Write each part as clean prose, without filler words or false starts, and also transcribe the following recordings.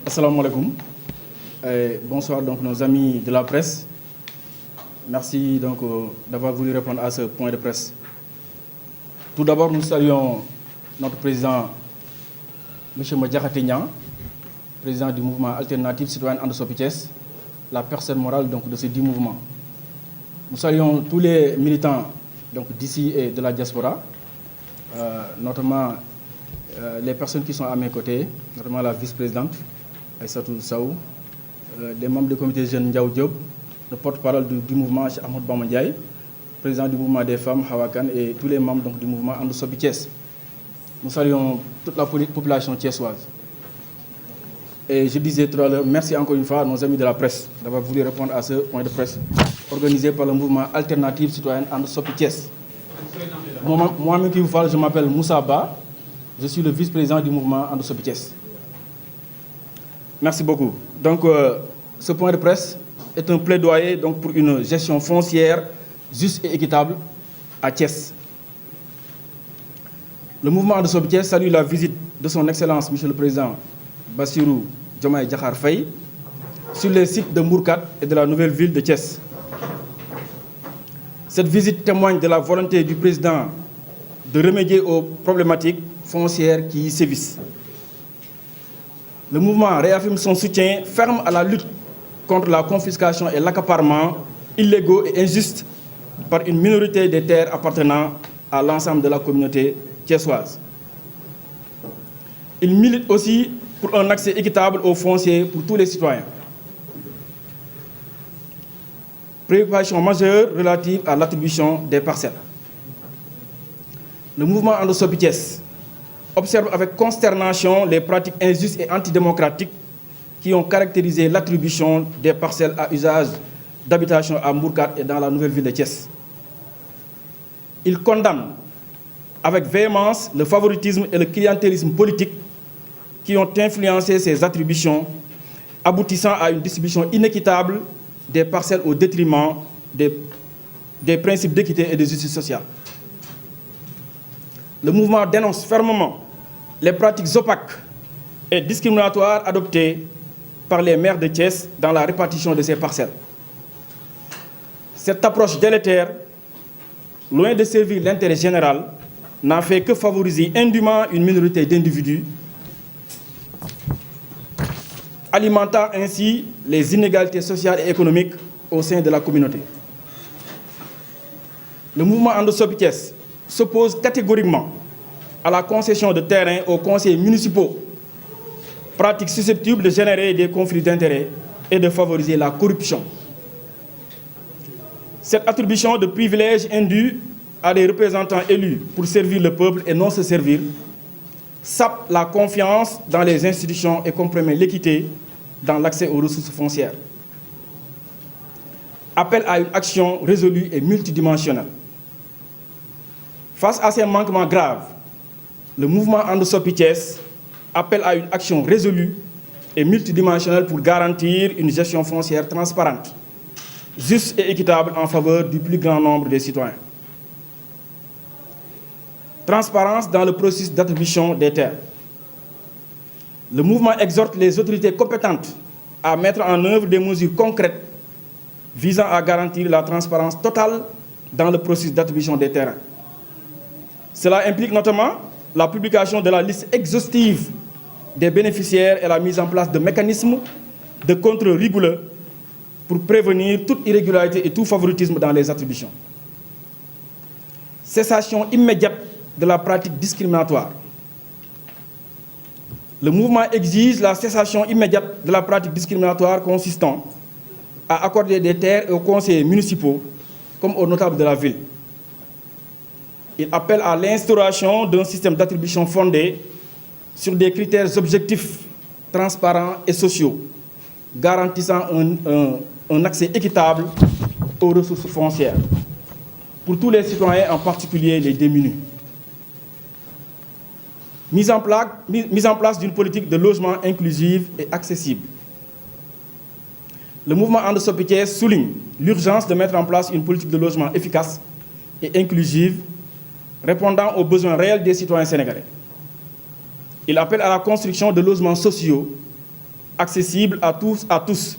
Assalamu alaikum. Bonsoir donc nos amis de la presse. Merci donc d'avoir voulu répondre à ce point de presse. Tout d'abord, nous saluons notre président, M. Madiakhaté Niang, président du mouvement alternatif citoyen And Soppi Thiès, la personne morale donc de ce dit mouvement. Nous saluons tous les militants donc d'ici et de la diaspora, notamment les personnes qui sont à mes côtés, notamment la vice-présidente Aïssatou Sow, les membres du comité jeune Ndiaw Diop, le porte-parole du mouvement Cheikh Ahmadou Bamba Ndiaye, président du mouvement des femmes Hawa Kane et tous les membres donc, du mouvement And Soppi Thiès. Nous saluons toute la population thiessoise. Et je disais tout à l'heure, merci encore une fois à nos amis de la presse d'avoir voulu répondre à ce point de presse organisé par le mouvement alternatif citoyen And Soppi Thiès. Moi-même qui vous parle, je m'appelle Moussa Ba, je suis le vice-président du mouvement And Soppi Thiès. Merci beaucoup. Donc, ce point de presse est un plaidoyer donc, pour une gestion foncière juste et équitable à Thiès. Le mouvement And Soppi Thiès salue la visite de son Excellence, Monsieur le Président Bassirou Diomaye Diakhar Faye, sur les sites de Mbourkat et de la nouvelle ville de Thiès. Cette visite témoigne de la volonté du Président de remédier aux problématiques foncières qui y sévissent. Le mouvement réaffirme son soutien ferme à la lutte contre la confiscation et l'accaparement illégaux et injustes par une minorité des terres appartenant à l'ensemble de la communauté thiessoise. Il milite aussi pour un accès équitable aux fonciers pour tous les citoyens. Préoccupation majeure relative à l'attribution des parcelles. Le mouvement And Soppi Thiès observe avec consternation les pratiques injustes et antidémocratiques qui ont caractérisé l'attribution des parcelles à usage d'habitation à Mbourkat et dans la nouvelle ville de Thiès. Il condamne avec véhémence le favoritisme et le clientélisme politique qui ont influencé ces attributions, aboutissant à une distribution inéquitable des parcelles au détriment des principes d'équité et de justice sociale. Le mouvement dénonce fermement les pratiques opaques et discriminatoires adoptées par les maires de Thiès dans la répartition de ces parcelles. Cette approche délétère, loin de servir l'intérêt général, n'a fait que favoriser indûment une minorité d'individus, alimentant ainsi les inégalités sociales et économiques au sein de la communauté. Le mouvement And Soppi Thiès s'oppose catégoriquement à la concession de terrain aux conseils municipaux, pratique susceptible de générer des conflits d'intérêts et de favoriser la corruption. Cette attribution de privilèges indus à des représentants élus pour servir le peuple et non se servir sape la confiance dans les institutions et compromet l'équité dans l'accès aux ressources foncières. Appel à une action résolue et multidimensionnelle. Face à ces manquements graves, le mouvement And Soppi Thiès appelle à une action résolue et multidimensionnelle pour garantir une gestion foncière transparente, juste et équitable en faveur du plus grand nombre des citoyens. Transparence dans le processus d'attribution des terres. Le mouvement exhorte les autorités compétentes à mettre en œuvre des mesures concrètes visant à garantir la transparence totale dans le processus d'attribution des terrains. Cela implique notamment la publication de la liste exhaustive des bénéficiaires et la mise en place de mécanismes de contrôle rigoureux pour prévenir toute irrégularité et tout favoritisme dans les attributions. Cessation immédiate de la pratique discriminatoire. Le mouvement exige la cessation immédiate de la pratique discriminatoire consistant à accorder des terres aux conseillers municipaux comme aux notables de la ville. Il appelle à l'instauration d'un système d'attribution fondé sur des critères objectifs, transparents et sociaux, garantissant un accès équitable aux ressources foncières pour tous les citoyens, en particulier les démunis. Mise en place d'une politique de logement inclusive et accessible. le mouvement And Soppi Thiès souligne l'urgence de mettre en place une politique de logement efficace et inclusive, répondant aux besoins réels des citoyens sénégalais. Il appelle à la construction de logements sociaux accessibles à tous,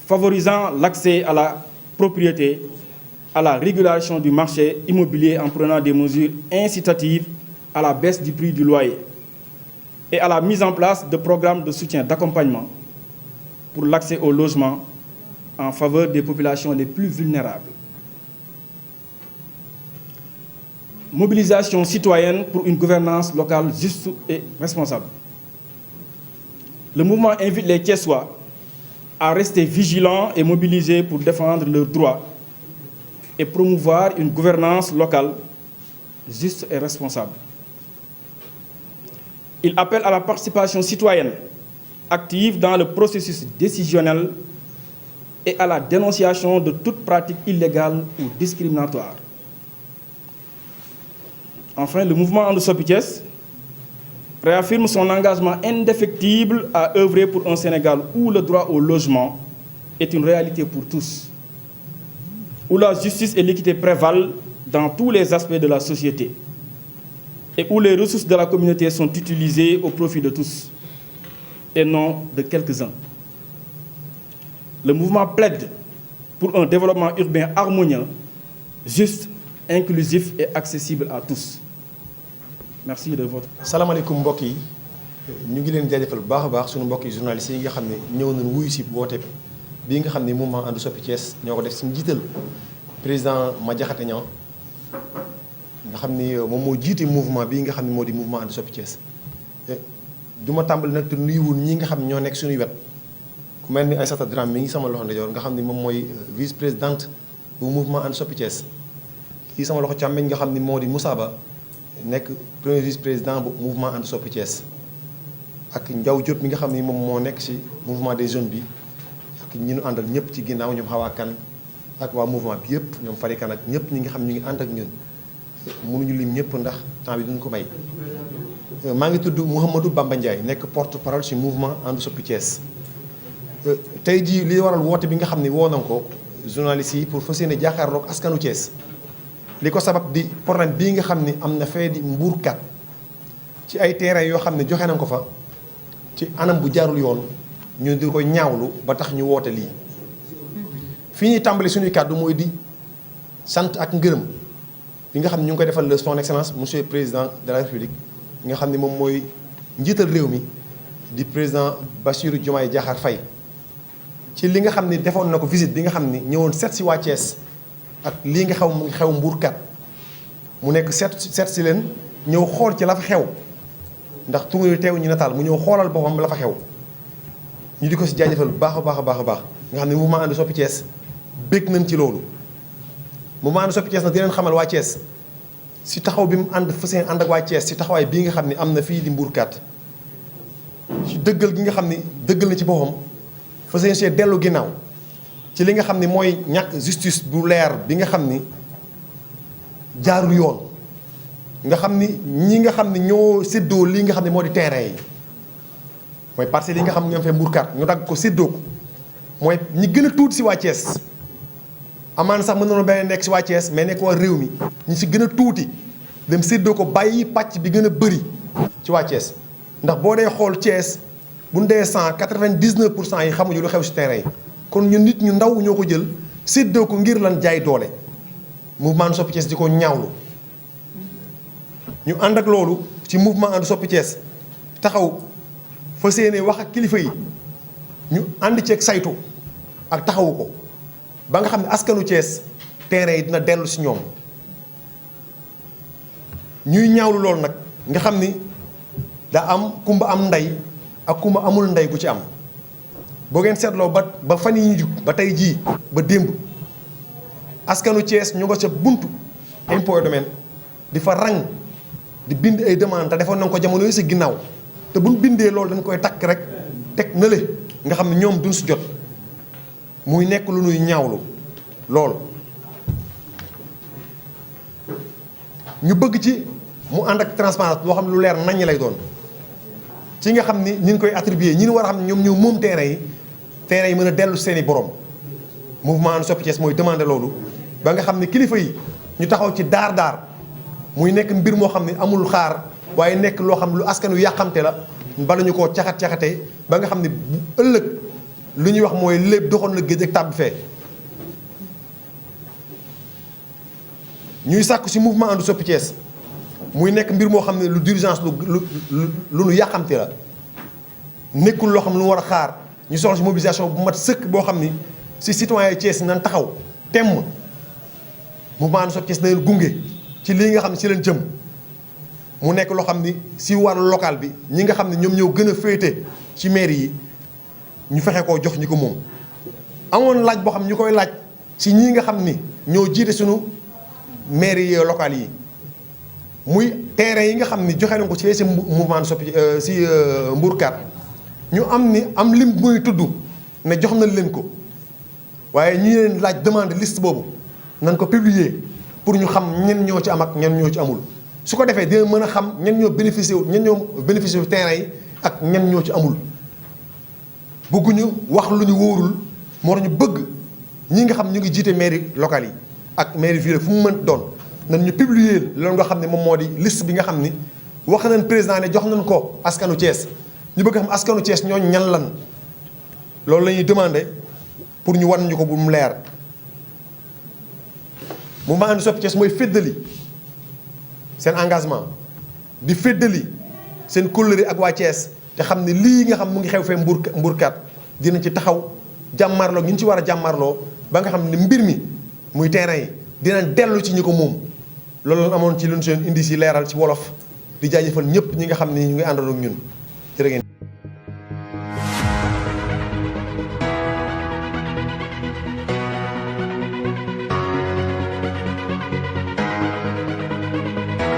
favorisant l'accès à la propriété, à la régulation du marché immobilier en prenant des mesures incitatives à la baisse du prix du loyer et à la mise en place de programmes de soutien d'accompagnement pour l'accès au logement en faveur des populations les plus vulnérables. Mobilisation citoyenne pour une gouvernance locale juste et responsable. Le mouvement invite les Thiessois à rester vigilants et mobilisés pour défendre leurs droits et promouvoir une gouvernance locale juste et responsable. Il appelle à la participation citoyenne active dans le processus décisionnel et à la dénonciation de toute pratique illégale ou discriminatoire. Enfin, le mouvement And Soppi Thiès réaffirme son engagement indéfectible à œuvrer pour un Sénégal où le droit au logement est une réalité pour tous, où la justice et l'équité prévalent dans tous les aspects de la société et où les ressources de la communauté sont utilisées au profit de tous et non de quelques-uns. Le mouvement plaide pour un développement urbain harmonieux, juste, inclusif et accessible à tous. Merci de votre. salaamaaleykum mbokk yi ñu ngi leen jaajëfal bu baax a baax sunu mbokk yi journalistes yi nga xam ne ñëw nañu wuyu si woote bii nga xam ne mouvement And Soppi Thiès ñoo ko def si njiital président Madiakhaté Niang nga xam ni moom moo jiite mouvement bii nga xam ne moo di mouvement And Soppi Thiès du ma tàmbali nag te nuyuwul ñi nga xam ne ñoo nekk suñuy wet ku mel ni Aïssata Dramé mi ngi sama loxo ndeyjoor nga xam ne moom mooy vice présidente bu mouvement And Soppi Thiès kii sama loxo càmmeñ nga xam ne moo di Moussa Ba nekk premier vice président bu mouvement And Soppi Thiès ak Ndiaw Diop mi nga xam ni moom moo nekk ci mouvement des jeunes bi ak ñi ñu àndal ñëpp ci ginnaaw ñoom Xawaa Kan ak waa mouvement bi yëpp ñoom Fari Kan ak ñëpp ñi nga xam ñu ngi ànd ak ñun mënuñu lim ñëpp ndax temps bi duñu ko may. maa ngi tudd Mouhamadou Bamba Ndiaye nekk porte parole ci mouvement And Soppi Thiès tey jii li waral woote bi nga xam ni woo nañ ko journalistes yi pour fas yéene jàkkaarloog askanu Thiès. li ko sabab di problème bii nga xam ni am na fee di mbuurkat ci ay terrain yoo xam ne joxe nañ ko fa ci anam bu jaarul yoon ñu di ko ñaawlu ba tax ñu woote lii fii ñuy tàmbali suñuy kàddu mooy di sant ak ngërëm yi nga xam ne ñu ngi koy defal le son excellence monsieur président de la république nga xam ne moom mooy njiital réew mi di président Bassirou Diomaye Diakhar Faye ci li nga xam ne defoon na ko visite bi nga xam ni ñëwoon seet si waa Thiès ak lii nga mu ngi xew mbuurkat mu nekk seet si leen ñëw xool ci la fa xew ndax tungu teew ñu nataal mu ñëw xoolal boppam la fa xew ñu di ko si jaajëfal bu baax a baax a baax a baax nga xam ne mouvement And Soppi Thiès bég nañ ci loolu mouvement And Soppi Thiès nag di leen xamal waa Thiès si taxaw bi mu ànd fas yéene ànd ak waa Thiès si taxawaay bii nga xam ne am na fii di mbuurkat ci dëggal gi nga xam ni dëggal na ci boppam fas yéene see dellu ginnaaw ci li nga xam ni mooy ñàkk justice bu leer bi nga xam ni jaarul yoon nga xam ni ñi nga xam ni ñoo séddoo lii nga xam ne moo di terrain yi mooy parcelles yi nga xam ne ñoom fee mbuurkat ñu dagg ko séddoo ko mooy ñi gën a tuuti si waa Thiès amaan sax mën nañoo benn nekk si waa Thiès mais nekk waa réew mi ñi si gën a tuuti dem séddoo ko bàyyi pàcc bi gën a bëri ci waa Thiès ndax boo dee xool Thiès bu ñu dee 99% yi xamuñu lu xew si terrain yi kon ñun nit ñu ndaw ñoo ko jël séddoo ko ngir lan jaay doole mouvement And Soppi Thiès di ko ñaawlu ñu ànd ak loolu ci mouvement And Soppi Thiès taxaw fa séenee wax ak kilifa yi ñu ànd ceeg saytu ak taxawu ko ba nga xam ne askanu Thiès terrain yi dina dellu si ñoom ñuy ñaawlu loolu nag nga xam ni daa am kumba am ndey ak kumba amul ndey gu ci am boo ngeen seetloo ba fan yi ñu jug ba tey jii ba démb askanu Thiès ñu nga ca buntu impôt et domaine di fa rang di bind ay demande te defoon nañ ko jamono yi si ginnaaw te buñ bindee loolu dañ koy takk rek teg na le nga xam ne ñoom duñ si jot muy nekk lu nuy ñaawlu loolu ñu bëgg ci mu ànd ak transparence loo xam ne lu leer naññ lay doon ci nga xam ni ñi ngi koy attribuer ñi war a xam ne ñoom ñoo moom terrain yi terrain yi mën a dellu seeni borom mouvement And Soppi Thiès mooy demandé loolu ba nga xam ne kilifa yi ñu taxaw ci daar muy nekk mbir moo xam ne amul xaar waaye nekk loo xam lu askan wi yàqamte la bala ñu koo caxat-caxatee ba nga xam ne bu ëllëg lu ñuy wax mooy lépp doxoon na géej ak tàbbi fee. ñuy sàkku ci mouvement And Soppi Thiès muy nekk mbir moo xam ne lu d'urgence lu nu yàqamte la nekkul loo xam lu war a xaar ñu soxla ci mobilisation bu mat sëkk boo xam ni ci citoyen Thiès nan taxaw temm mouvement And Soppi Thiès na leen gunge ci lii nga xam ne ci leen jëm mu nekk loo xam ni ci wàllu local bi ñi nga xam ne ñoom ñoo gën a féete ci mairie yi ñu fexe koo jox ñi ko moom. amoon laaj boo xam ñu koy laaj ci ñii nga xam ni ñoo jiite suñu mairie locales yi muy terrain yi nga xam ni joxe nañ ko ci mouvement And Soppi ci Mbourkat ñu am lim muy tudd ne jox nañ leen ko waaye ñi leen laaj demande liste boobu nañ ko publier pour ñu xam ñen ñoo ci am ak ñen ñoo ci amul. su ko defee dina mën a xam ñen ñoo bénéficié wu terrain yi ak ñen ñoo ci amul bëgguñu wax lu ñu wóorul moo tax ñu bëgg ñi nga xam ñu ngi jiite mairie locale yi ak mairie ville fu mu mën doon nan ñu publier loolu nga xam ne moom moo di liste bi nga xam ni wax nañ président ne jox nañ ko askanu Thiès ñu bëgg xam askanu Thiès ñooñu ñan lan loolu la ñuy demandé pour ñu wan ñu ko bu mu leer. mouvement And Soppi Thiès mooy féddali seen engagement di féddali seen kóllëre ak waa Thiès te xam ne lii nga xam mu ngi xew fee Mbourkat dina ci taxaw jàmmarloo ñu ci war a jàmmarloo ba nga xam ne mbir mi muy terrain yi dina dellu ci ñi ko moom. loolu la amoon ci lu ñu seen indi si leeral ci wolof di jaajëfal ñëpp ñi nga xam ni ñu ngi àndandoo ak ñun.